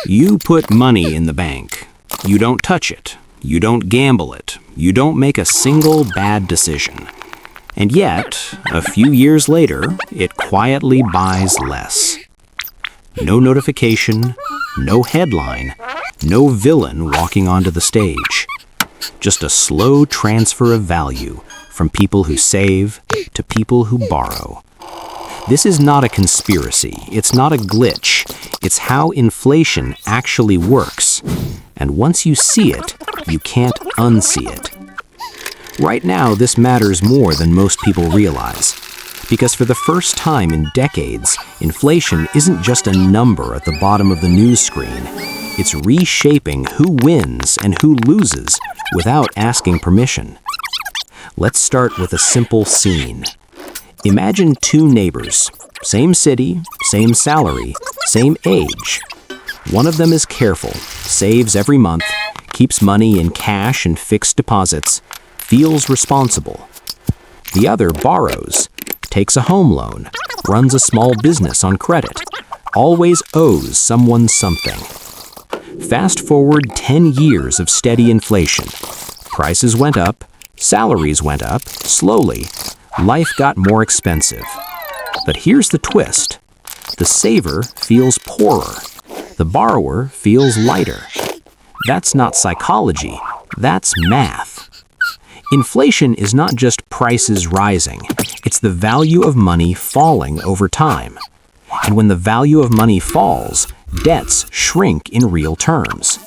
You put money in the bank. You don't touch it. You don't gamble it. You don't make a single bad decision. And yet, a few years later, it quietly buys less. No notification, no headline, no villain walking onto the stage. Just a slow transfer of value from people who save to people who borrow. This is not a conspiracy. It's not a glitch. It's how inflation actually works. And once you see it, you can't unsee it. Right now, this matters more than most people realize. Because for the first time in decades, inflation isn't just a number at the bottom of the news screen. It's reshaping who wins and who loses without asking permission. Let's start with a simple scene. Imagine two neighbors, same city, same salary, same age. One of them is careful, saves every month, keeps money in cash and fixed deposits, feels responsible. The other borrows, takes a home loan, runs a small business on credit, always owes someone something. Fast forward 10 years of steady inflation. Prices went up, salaries went up, slowly. Life got more expensive. But here's the twist. The saver feels poorer. The borrower feels lighter. That's not psychology. That's math. Inflation is not just prices rising. It's the value of money falling over time. And when the value of money falls, debts shrink in real terms.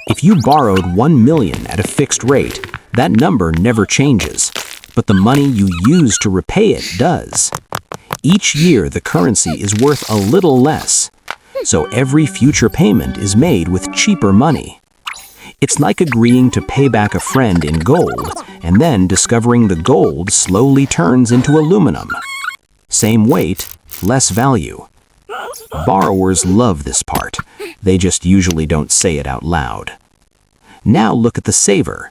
If you borrowed $1 million at a fixed rate, that number never changes. But the money you use to repay it does. Each year, the currency is worth a little less, so every future payment is made with cheaper money. It's like agreeing to pay back a friend in gold and then discovering the gold slowly turns into aluminum. Same weight, less value. Borrowers love this part. They just usually don't say it out loud. Now look at the saver.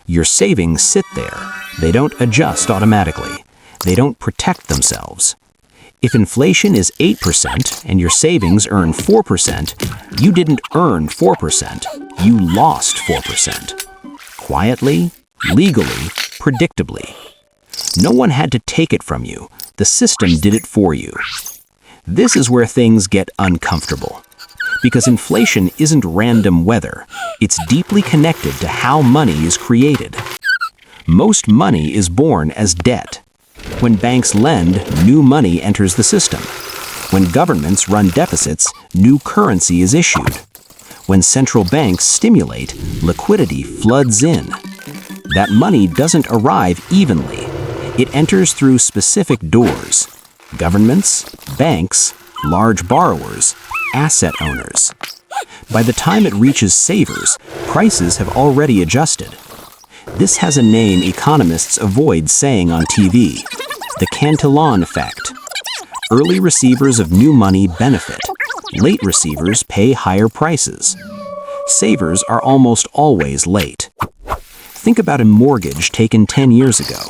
Your savings sit there. They don't adjust automatically. They don't protect themselves. If inflation is 8% and your savings earn 4%, you didn't earn 4%. You lost 4%. Quietly, legally, predictably. No one had to take it from you. The system did it for you. This is where things get uncomfortable. Because inflation isn't random weather. It's deeply connected to how money is created. Most money is born as debt. When banks lend, new money enters the system. When governments run deficits, new currency is issued. When central banks stimulate, liquidity floods in. That money doesn't arrive evenly. It enters through specific doors. Governments, banks, large borrowers, asset owners. By the time it reaches savers, prices have already adjusted. This has a name economists avoid saying on TV, the Cantillon effect. Early receivers of new money benefit. Late receivers pay higher prices. Savers are almost always late. Think about a mortgage taken 10 years ago.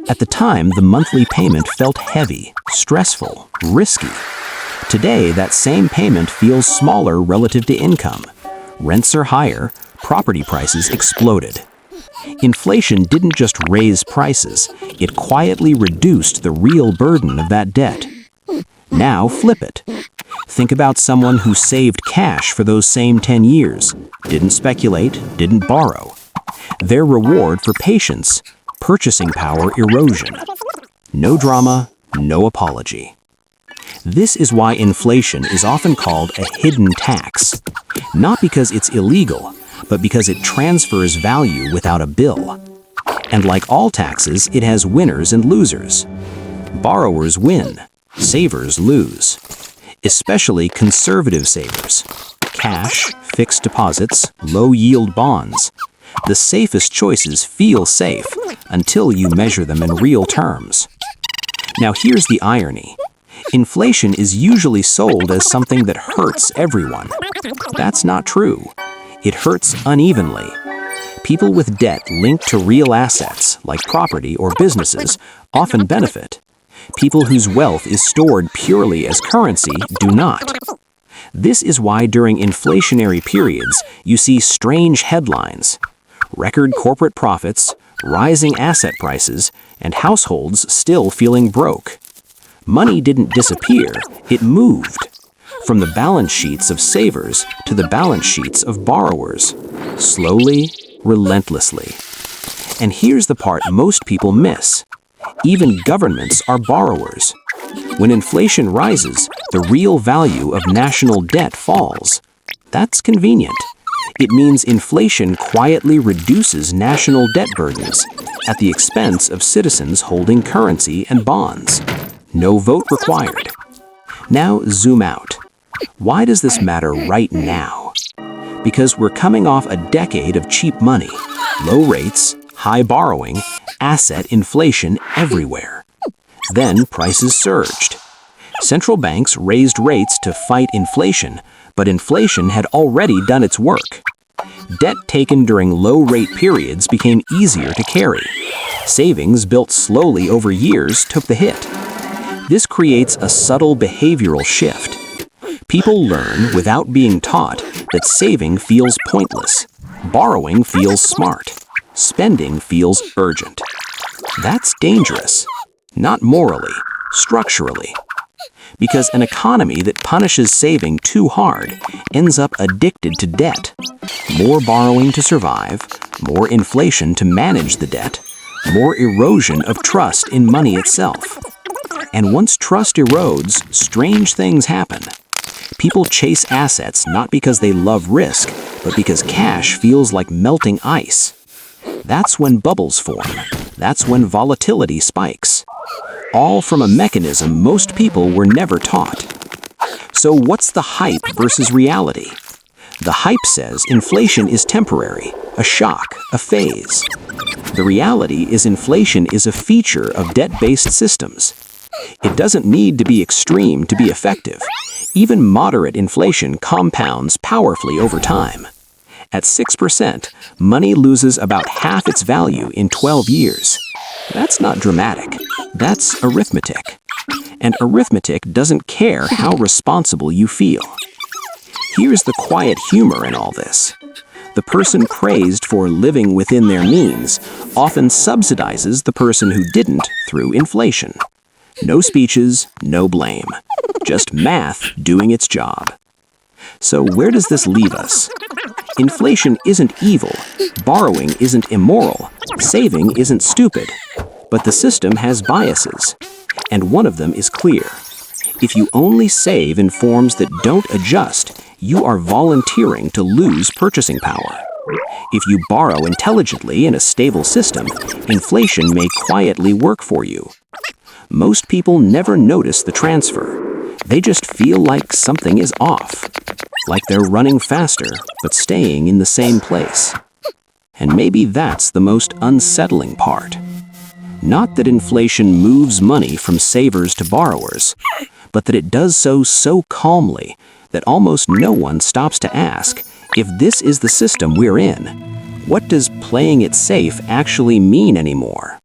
At the time, the monthly payment felt heavy, stressful, risky. Today, that same payment feels smaller relative to income. Rents are higher, property prices exploded. Inflation didn't just raise prices, it quietly reduced the real burden of that debt. Now flip it. Think about someone who saved cash for those same 10 years, didn't speculate, didn't borrow. Their reward for patience, purchasing power erosion. No drama, no apology. This is why inflation is often called a hidden tax. Not because it's illegal, but because it transfers value without a bill. And like all taxes, it has winners and losers. Borrowers win, savers lose. Especially conservative savers. Cash, fixed deposits, low-yield bonds. The safest choices feel safe until you measure them in real terms. Now here's the irony. Inflation is usually sold as something that hurts everyone. That's not true. It hurts unevenly. People with debt linked to real assets, like property or businesses, often benefit. People whose wealth is stored purely as currency do not. This is why during inflationary periods, you see strange headlines: record corporate profits, rising asset prices, and households still feeling broke. Money didn't disappear, it moved. From the balance sheets of savers to the balance sheets of borrowers. Slowly, relentlessly. And here's the part most people miss. Even governments are borrowers. When inflation rises, the real value of national debt falls. That's convenient. It means inflation quietly reduces national debt burdens at the expense of citizens holding currency and bonds. No vote required. Now zoom out. Why does this matter right now? Because we're coming off a decade of cheap money, low rates, high borrowing, asset inflation everywhere. Then prices surged. Central banks raised rates to fight inflation, but inflation had already done its work. Debt taken during low-rate periods became easier to carry. Savings built slowly over years took the hit. This creates a subtle behavioral shift. People learn without being taught that saving feels pointless, borrowing feels smart, spending feels urgent. That's dangerous, not morally, structurally. Because an economy that punishes saving too hard ends up addicted to debt. More borrowing to survive, more inflation to manage the debt, more erosion of trust in money itself. And once trust erodes, strange things happen. People chase assets not because they love risk, but because cash feels like melting ice. That's when bubbles form. That's when volatility spikes. All from a mechanism most people were never taught. So what's the hype versus reality? The hype says inflation is temporary, a shock, a phase. The reality is inflation is a feature of debt-based systems. It doesn't need to be extreme to be effective. Even moderate inflation compounds powerfully over time. At 6%, money loses about half its value in 12 years. That's not dramatic. That's arithmetic. And arithmetic doesn't care how responsible you feel. Here's the quiet humor in all this. The person praised for living within their means often subsidizes the person who didn't through inflation. No speeches, no blame. Just math doing its job. So where does this leave us? Inflation isn't evil, borrowing isn't immoral, saving isn't stupid. But the system has biases, and one of them is clear. If you only save in forms that don't adjust, you are volunteering to lose purchasing power. If you borrow intelligently in a stable system, inflation may quietly work for you. Most people never notice the transfer. They just feel like something is off, like they're running faster but staying in the same place. And maybe that's the most unsettling part. Not that inflation moves money from savers to borrowers, but that it does so calmly that almost no one stops to ask, if this is the system we're in, what does playing it safe actually mean anymore?